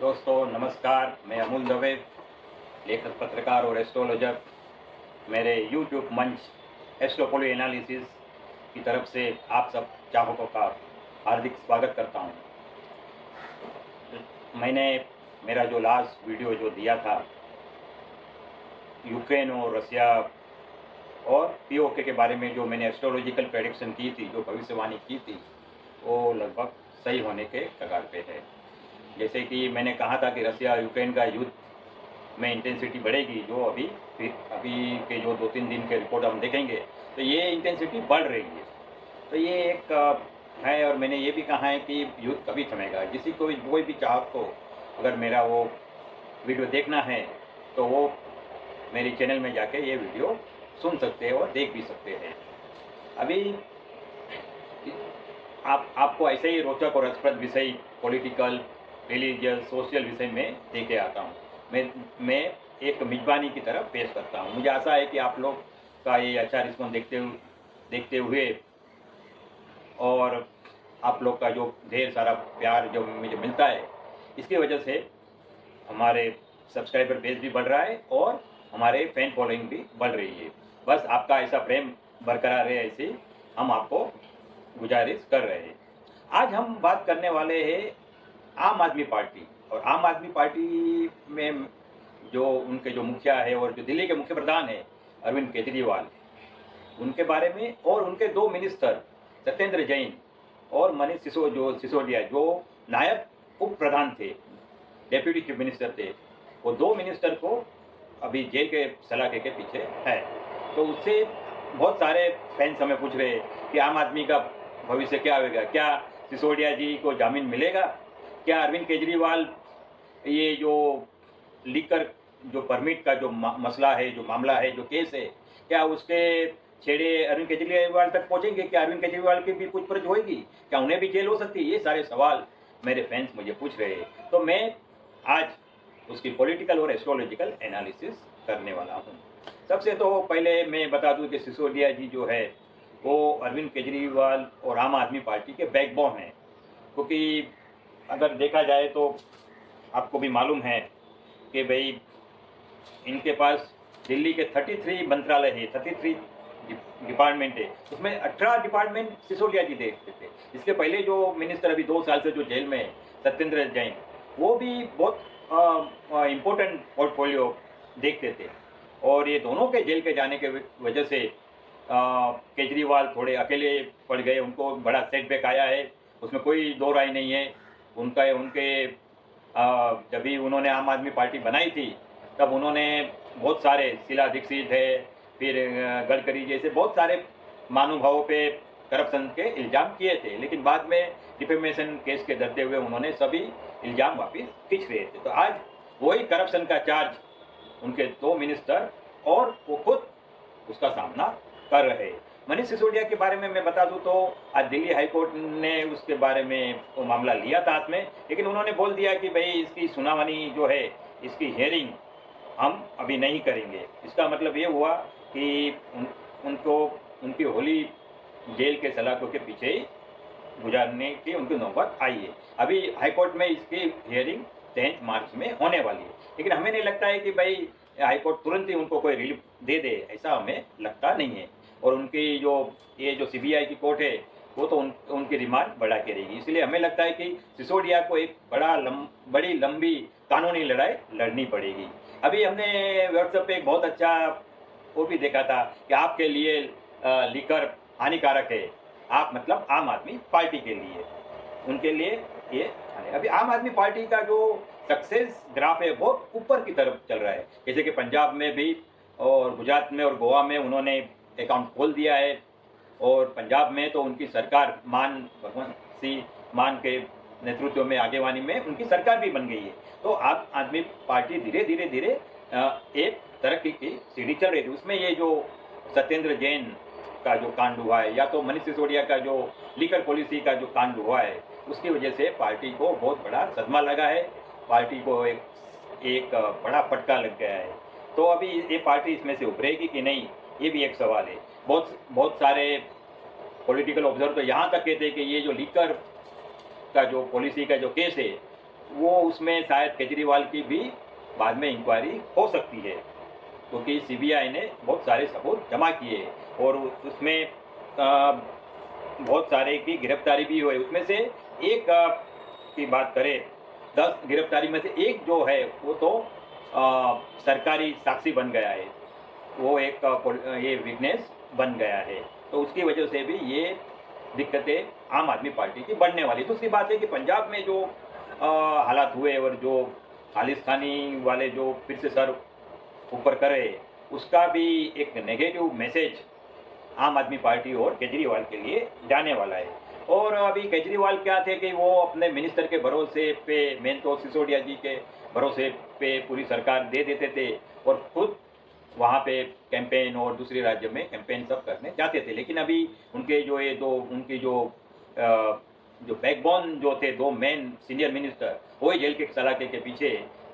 दोस्तों नमस्कार, मैं अमूल दवे, लेखक पत्रकार और एस्ट्रोलॉजर। मेरे यूट्यूब मंच एस्ट्रोपोली एनालिसिस की तरफ से आप सब चाहकों का हार्दिक स्वागत करता हूं। मैंने मेरा जो लास्ट वीडियो जो दिया था यूक्रेन और रसिया और पीओके के बारे में, जो मैंने एस्ट्रोलॉजिकल प्रेडिक्शन की थी, जो भविष्यवाणी की थी, वो लगभग सही होने के कगार पे है। जैसे कि मैंने कहा था कि रसिया यूक्रेन का युद्ध में इंटेंसिटी बढ़ेगी, जो अभी के जो 2-3 दिन के रिपोर्ट हम देखेंगे तो ये इंटेंसिटी बढ़ रही है। तो ये एक है, और मैंने ये भी कहा है कि युद्ध कभी थमेगा। किसी को भी, कोई भी चाहक को अगर मेरा वो वीडियो देखना है तो वो मेरे चैनल में जाके ये वीडियो सुन सकते हैं और देख भी सकते हैं। अभी आपको ऐसे ही रोचक और रसप्रद विषय, पॉलिटिकल, रिलीजियस, सोशल विषय में देके आता हूँ। मैं एक मेजबानी की तरफ पेश करता हूँ। मुझे आशा है कि आप लोग का ये अच्छा रिस्पॉन्स देखते हुए और आप लोग का जो ढेर सारा प्यार जो मुझे मिलता है, इसकी वजह से हमारे सब्सक्राइबर बेस भी बढ़ रहा है और हमारे फैन फॉलोइंग भी बढ़ रही है। बस आपका ऐसा प्रेम बरकरार रहे, ऐसी हम आपको गुजारिश कर रहे हैं। आज हम बात करने वाले हैं आम आदमी पार्टी, और आम आदमी पार्टी में जो उनके जो मुखिया है और जो दिल्ली के मुख्य प्रधान है अरविंद केजरीवाल, उनके बारे में, और उनके 2 मिनिस्टर सत्येंद्र जैन और मनीष सिसोदिया, जो नायब उप प्रधान थे, डेप्यूटी चीफ मिनिस्टर थे, वो 2 मिनिस्टर को अभी जेल के सलाखे के पीछे है। तो उससे बहुत सारे फैंस हमें पूछ रहे हैं कि आम आदमी का भविष्य क्या होगा, क्या सिसोदिया जी को जामीन मिलेगा, क्या अरविंद केजरीवाल ये जो लीकर जो परमिट का जो मसला है, जो मामला है, जो केस है, क्या उसके छेड़े अरविंद केजरीवाल तक पहुंचेंगे, क्या अरविंद केजरीवाल की भी पूछपरछ होगी, क्या उन्हें भी जेल हो सकती है? ये सारे सवाल मेरे फैंस मुझे पूछ रहे हैं। तो मैं आज उसकी पॉलिटिकल और एस्ट्रोलॉजिकल एनालिसिस करने वाला हूँ। सबसे तो पहले मैं बता दूं कि सिसोदिया जी जो है वो अरविंद केजरीवाल और आम आदमी पार्टी के बैकबोन हैं, क्योंकि अगर देखा जाए तो आपको भी मालूम है कि भाई इनके पास दिल्ली के 33 मंत्रालय है, 33 डिपार्टमेंट है, उसमें 18 डिपार्टमेंट सिसोदिया जी देखते थे। इसके पहले जो मिनिस्टर अभी 2 साल से जो जेल में है, सत्येंद्र जैन, वो भी बहुत इम्पोर्टेंट पोर्टफोलियो देखते थे। और ये दोनों के जेल के जाने के वजह से केजरीवाल थोड़े अकेले पड़ गए, उनको बड़ा सेटबैक आया है, उसमें कोई दो राय नहीं है। उनके जब भी उन्होंने आम आदमी पार्टी बनाई थी तब उन्होंने बहुत सारे, शीला दीक्षित है, फिर गडकरी जैसे बहुत सारे महानुभावों पे करप्शन के इल्ज़ाम किए थे, लेकिन बाद में डिफेमेशन केस के डरते हुए उन्होंने सभी इल्ज़ाम वापस खींच रहे थे। तो आज वही करप्शन का चार्ज उनके 2 मिनिस्टर और वो खुद उसका सामना कर रहे हैं। मनीष सिसोदिया के बारे में मैं बता दूं तो आज दिल्ली हाईकोर्ट ने उसके बारे में वो मामला लिया था हाथ में, लेकिन उन्होंने बोल दिया कि भाई इसकी सुनवाई जो है, इसकी हियरिंग हम अभी नहीं करेंगे। इसका मतलब ये हुआ कि उनको उनकी होली जेल के सलाखों के पीछे ही गुजारने की उनकी नौबत आई है। अभी हाईकोर्ट में इसकी हियरिंग 10 मार्च में होने वाली है, लेकिन हमें नहीं लगता है कि भाई हाईकोर्ट तुरंत ही उनको कोई रिलीफ दे दे, ऐसा हमें लगता नहीं है। और उनकी जो सीबीआई की कोर्ट है वो तो उनकी रिमांड बढ़ा के रहेगी। इसलिए हमें लगता है कि सिसोदिया को एक बड़ी लंबी कानूनी लड़ाई लड़नी पड़ेगी। अभी हमने व्हाट्सएप पे एक बहुत अच्छा वो भी देखा था कि आपके लिए लीकर हानिकारक है, आप मतलब आम आदमी पार्टी के लिए, उनके लिए ये। अभी आम आदमी पार्टी का जो सक्सेस ग्राफ है बहुत ऊपर की तरफ चल रहा है। जैसे कि पंजाब में भी और गुजरात में और गोवा में उन्होंने अकाउंट खोल दिया है, और पंजाब में तो उनकी सरकार भगवंत सिंह मान के नेतृत्व में, आगेवानी में उनकी सरकार भी बन गई है। तो आम आदमी पार्टी धीरे धीरे एक तरक्की की सीढ़ी चल रही थी। उसमें ये जो सत्येंद्र जैन का जो कांड हुआ है, या तो मनीष सिसोदिया का जो लीकर पॉलिसी का जो कांड हुआ है, उसकी वजह से पार्टी को बहुत बड़ा सदमा लगा है, पार्टी को एक बड़ा फटका लग गया है। तो अभी ये पार्टी इसमें से उभरेगी कि नहीं, ये भी एक सवाल है। बहुत सारे पॉलिटिकल ऑब्जर्वर तो यहाँ तक कहते हैं कि ये जो लीकर का जो पॉलिसी का जो केस है वो उसमें शायद केजरीवाल की भी बाद में इंक्वायरी हो सकती है, क्योंकि सीबीआई ने बहुत सारे सबूत जमा किए और उसमें बहुत सारे की गिरफ्तारी भी हुई। उसमें से एक की बात करें, 10 गिरफ्तारी में से एक जो है वो तो सरकारी साक्षी बन गया है, वो एक ये विटनेस बन गया है। तो उसकी वजह से भी ये दिक्कतें आम आदमी पार्टी की बढ़ने वाली। दूसरी बात है कि पंजाब में जो हालात हुए और जो खालिस्तानी वाले जो फिर से सर ऊपर कर रहे, उसका भी एक नेगेटिव मैसेज आम आदमी पार्टी और केजरीवाल के लिए जाने वाला है। और अभी केजरीवाल क्या थे कि वो अपने मिनिस्टर के भरोसे पे, मेन तो सिसोदिया जी के भरोसे पे पूरी सरकार दे देते थे और खुद वहाँ पे कैंपेन और दूसरे राज्य में कैंपेन सब करने जाते थे। लेकिन अभी उनके जो ये दो उनकी जो बैकबोन जो थे, दो मेन सीनियर मिनिस्टर, वो ही जेल के सलाखे के पीछे।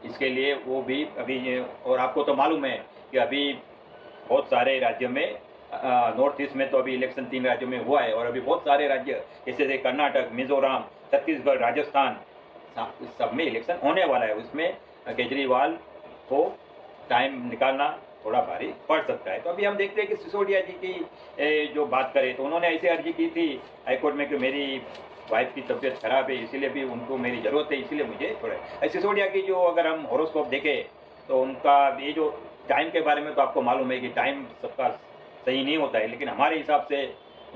इसके लिए वो भी अभी, और आपको तो मालूम है कि अभी बहुत सारे राज्य में नॉर्थ ईस्ट में तो अभी इलेक्शन 3 राज्यों में हुआ है और अभी बहुत सारे राज्य जैसे कर्नाटक, मिजोरम, छत्तीसगढ़, राजस्थान, सब में इलेक्शन होने वाला है। उसमें केजरीवाल को टाइम निकालना थोड़ा भारी पड़ सकता है। तो अभी हम देखते हैं कि सिसोदिया जी की जो बात करें तो उन्होंने ऐसे अर्जी की थी हाईकोर्ट में कि मेरी वाइफ की तबीयत खराब है, इसीलिए भी उनको मेरी ज़रूरत है, इसीलिए मुझे थोड़ा। सिसोदिया की जो अगर हम हॉरोस्कोप देखें तो उनका ये जो टाइम के बारे में तो आपको मालूम है कि टाइम सबका सही नहीं होता है, लेकिन हमारे हिसाब से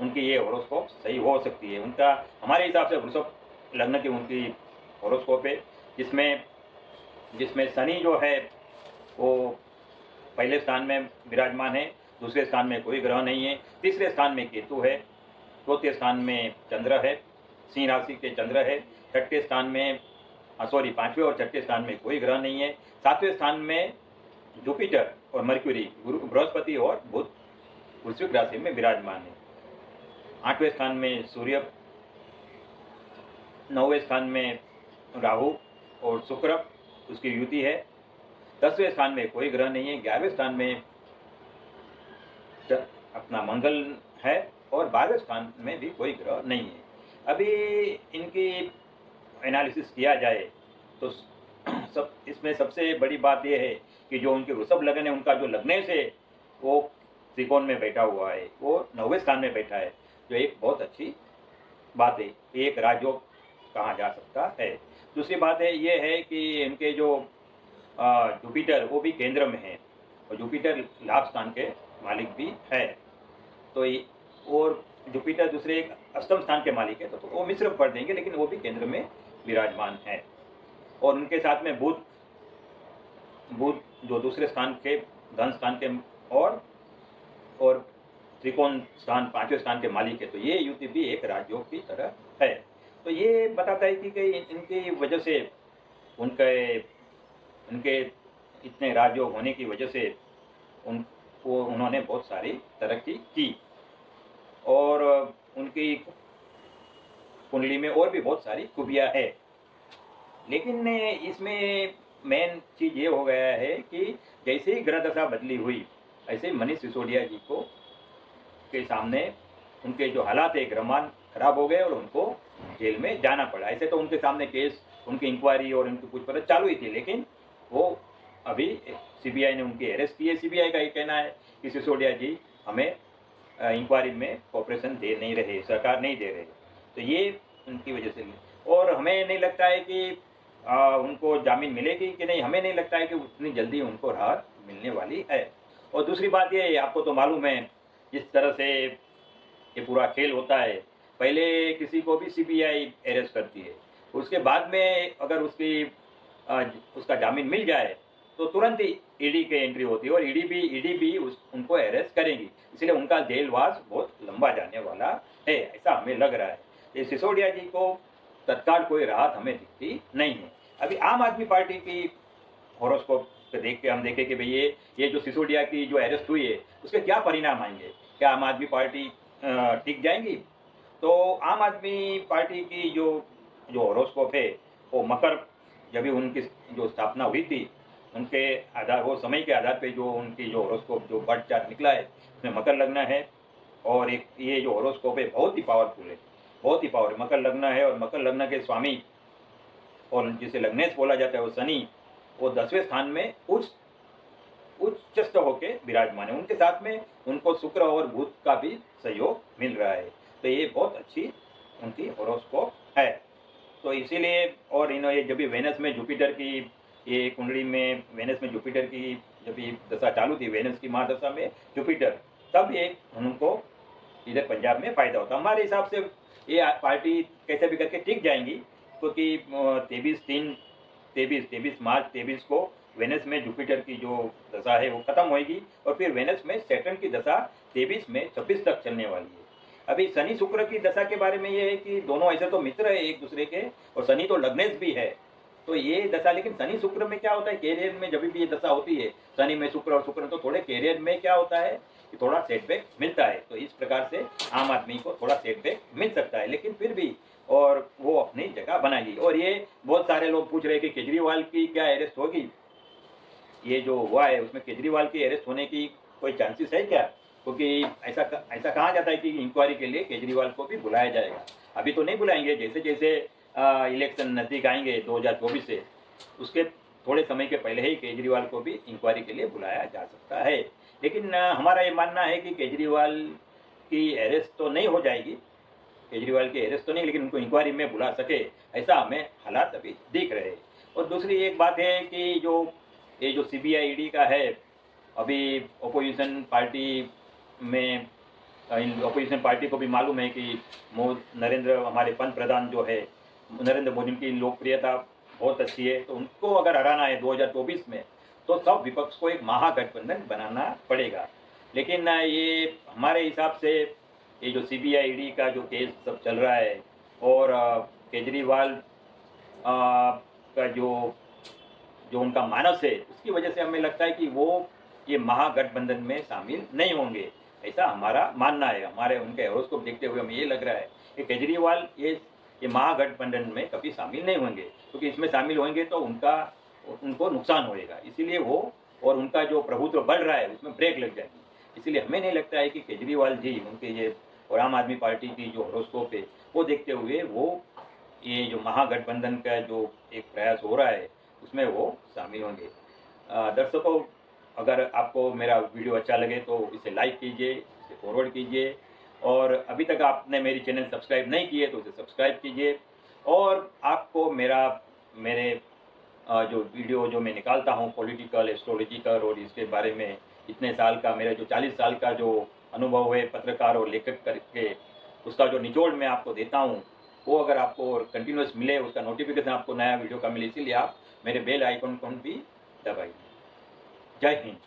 उनकी ये हॉरोस्कोप सही हो सकती है। उनका हमारे हिसाब से वृषभ लग्न की उनकी हॉरोस्कोप है, जिसमें जिसमें शनि जो है वो पहले स्थान में विराजमान है, दूसरे स्थान में कोई ग्रह नहीं है, तीसरे स्थान में केतु है, चौथे स्थान में चंद्र है, सिंह राशि के चंद्र है, छठे स्थान में पांचवें और छठे स्थान में कोई ग्रह नहीं है, सातवें स्थान में जुपिटर और मर्क्यूरी, बृहस्पति और बुध वृश्चिक राशि में विराजमान है, आठवें स्थान में सूर्य, नौवें स्थान में राहु और शुक्र, उसकी युति है, 10वें स्थान में कोई ग्रह नहीं है, 11वें स्थान में अपना मंगल है और 12वें स्थान में भी कोई ग्रह नहीं है। अभी इनकी एनालिसिस किया जाए तो इसमें सबसे बड़ी बात यह है कि जो उनके वृषभ लग्न है, उनका जो लग्न से वो त्रिकोण में बैठा हुआ है, वो 9वें स्थान में बैठा है, जो एक बहुत अच्छी बात है, एक राजयोग कहा जा सकता है। दूसरी बात है ये है कि इनके जो जुपिटर वो भी केंद्र में है और जुपिटर लाभ स्थान के मालिक भी है, तो और जुपिटर दूसरे एक अष्टम स्थान के मालिक है, तो वो मिश्र पढ़ देंगे, लेकिन वो भी केंद्र में विराजमान है। और उनके साथ में बुध जो दूसरे स्थान के धन स्थान के और त्रिकोण स्थान 5वें स्थान के मालिक है, तो ये युति भी एक राजयोग की तरह है। तो ये बताता है कि इनकी वजह से उनके इतने राजयोग होने की वजह से उन्होंने बहुत सारी तरक्की की और उनकी कुंडली में और भी बहुत सारी खूबियाँ है। लेकिन इसमें मेन चीज़ ये हो गया है कि जैसे ही ग्रह दशा बदली हुई, ऐसे ही मनीष सिसोदिया जी को के सामने उनके जो हालात है, ग्रहमान खराब हो गए और उनको जेल में जाना पड़ा। ऐसे तो उनके सामने केस, उनकी इंक्वायरी और उनकी पूछपरछ चालू ही थी, लेकिन वो अभी सीबीआई ने उनकी अरेस्ट की है। सीबीआई का ये कहना है कि सिसोदिया जी हमें इंक्वायरी में कोऑपरेशन दे नहीं रहे, सरकार नहीं दे रहे, तो ये उनकी वजह से। और हमें नहीं लगता है कि उनको जामीन मिलेगी कि नहीं, हमें नहीं लगता है कि उतनी जल्दी उनको राहत मिलने वाली है। और दूसरी बात ये, आपको तो मालूम है जिस तरह से ये पूरा खेल होता है, पहले किसी को भी सीबीआई अरेस्ट करती है, उसके बाद में अगर उसका जामीन मिल जाए तो तुरंत ही ईडी की एंट्री होती है और ईडी भी उनको अरेस्ट करेगी, इसलिए उनका जेलवास बहुत लंबा जाने वाला है, ऐसा हमें लग रहा है। ये सिसोदिया जी को तत्काल कोई राहत हमें दिखती नहीं है। अभी आम आदमी पार्टी की हॉरोस्कोप पे देख के हम देखें कि भाई ये जो सिसोदिया की जो अरेस्ट हुई है उसके क्या परिणाम आएंगे, क्या आम आदमी पार्टी टिक जाएंगी? तो आम आदमी पार्टी की जो हॉरोस्कोप है वो मकर, जब भी उनकी जो स्थापना हुई थी उनके आधार, वो समय के आधार पे जो उनकी जो हॉरोस्कोप जो बर्थ चार्ट निकला है उसमें मकर लग्न है और एक ये जो हॉरोस्कोप है बहुत ही पावरफुल है, बहुत ही पावर। मकर लग्न है और मकर लग्न के स्वामी और जिसे लग्नेश बोला जाता है वो शनि, वो 10वें स्थान में उच्चस्थ होके विराजमान है। उनके साथ में उनको शुक्र और बुध का भी सहयोग मिल रहा है। तो ये बहुत अच्छी उनकी हॉरोस्कोप है। तो इसीलिए और ये जब भी वेनस में जुपिटर की, ये कुंडली में वेनस में जुपिटर की जब ये दशा चालू थी, वेनस की महादशा में जुपिटर, तब ये उनको इधर पंजाब में फायदा होता। हमारे हिसाब से ये पार्टी कैसे भी करके टिक जाएंगी, क्योंकि 23 मार्च 23 को वेनस में जुपिटर की जो दशा है वो खत्म होगी और फिर वेनस में सैटर्न की दशा 23 में 26 तक चलने वाली है। अभी शनि शुक्र की दशा के बारे में ये है कि दोनों ऐसे तो मित्र है एक दूसरे के, और शनि तो लग्नेश भी है। तो ये दशा, लेकिन शनि शुक्र में क्या होता है, कैरियर में जब भी ये दशा होती है शनि में शुक्र और शुक्र, तो थोड़े कैरियर में क्या होता है कि थोड़ा सेटबैक मिलता है। तो इस प्रकार से आम आदमी को थोड़ा सेटबैक मिल सकता है, लेकिन फिर भी और वो अपनी जगह बनाएगी। और ये बहुत सारे लोग पूछ रहे हैं कि केजरीवाल की क्या अरेस्ट होगी। ये जो हुआ है उसमें केजरीवाल की अरेस्ट होने की कोई चांसेस है क्या? क्योंकि ऐसा कहा जाता है कि इंक्वायरी के लिए केजरीवाल को भी बुलाया जाएगा। अभी तो नहीं बुलाएंगे, जैसे जैसे इलेक्शन नज़दीक आएंगे 2024 से, उसके थोड़े समय के पहले ही केजरीवाल को भी इंक्वायरी के लिए बुलाया जा सकता है। लेकिन हमारा ये मानना है कि केजरीवाल की अरेस्ट तो नहीं हो जाएगी, केजरीवाल की अरेस्ट तो नहीं, लेकिन उनको इंक्वायरी में बुला सके ऐसा हमें हालात अभी दिख रहे हैं। और दूसरी एक बात है कि ये जो सीबीआई ईडी का है, अभी अपोजिशन पार्टी में, अपोजिशन पार्टी को भी मालूम है कि हमारे पंत प्रधान जो है नरेंद्र मोदी की लोकप्रियता बहुत अच्छी है, तो उनको अगर हराना है 2024 में तो सब विपक्ष को एक महागठबंधन बनाना पड़ेगा। लेकिन ये हमारे हिसाब से ये जो सीबीआई ईडी का जो केस सब चल रहा है और केजरीवाल का जो उनका मानस है, उसकी वजह से हमें लगता है कि वो ये महागठबंधन में शामिल नहीं होंगे, ऐसा हमारा मानना है। हमारे उनके हॉरोस्कोप देखते हुए हमें ये लग रहा है कि केजरीवाल ये महागठबंधन में कभी शामिल नहीं होंगे, क्योंकि इसमें शामिल होंगे तो उनको नुकसान होएगा। इसीलिए वो और उनका जो प्रभुत्व बढ़ रहा है उसमें ब्रेक लग जाएगी। इसीलिए हमें नहीं लगता है कि केजरीवाल जी उनके ये और आम आदमी पार्टी की जो हॉरोस्कोप है वो देखते हुए वो ये जो महागठबंधन का जो एक प्रयास हो रहा है उसमें वो शामिल होंगे। दर्शकों, अगर आपको मेरा वीडियो अच्छा लगे तो इसे लाइक कीजिए, इसे फॉरवर्ड कीजिए, और अभी तक आपने मेरी चैनल सब्सक्राइब नहीं किए तो इसे सब्सक्राइब कीजिए। और आपको मेरे जो वीडियो जो मैं निकालता हूँ पॉलिटिकल, एस्ट्रोलॉजिकल, और इसके बारे में इतने साल का मेरा जो 40 साल का जो अनुभव है पत्रकार और लेखक करके, उसका जो निचोड़ मैं आपको देता हूँ, वो अगर आपको कंटिन्यूस मिले, उसका नोटिफिकेशन आपको नया वीडियो का मिले, इसीलिए आप मेरे बेल आइकन को भी दबाइए। जय हिंद।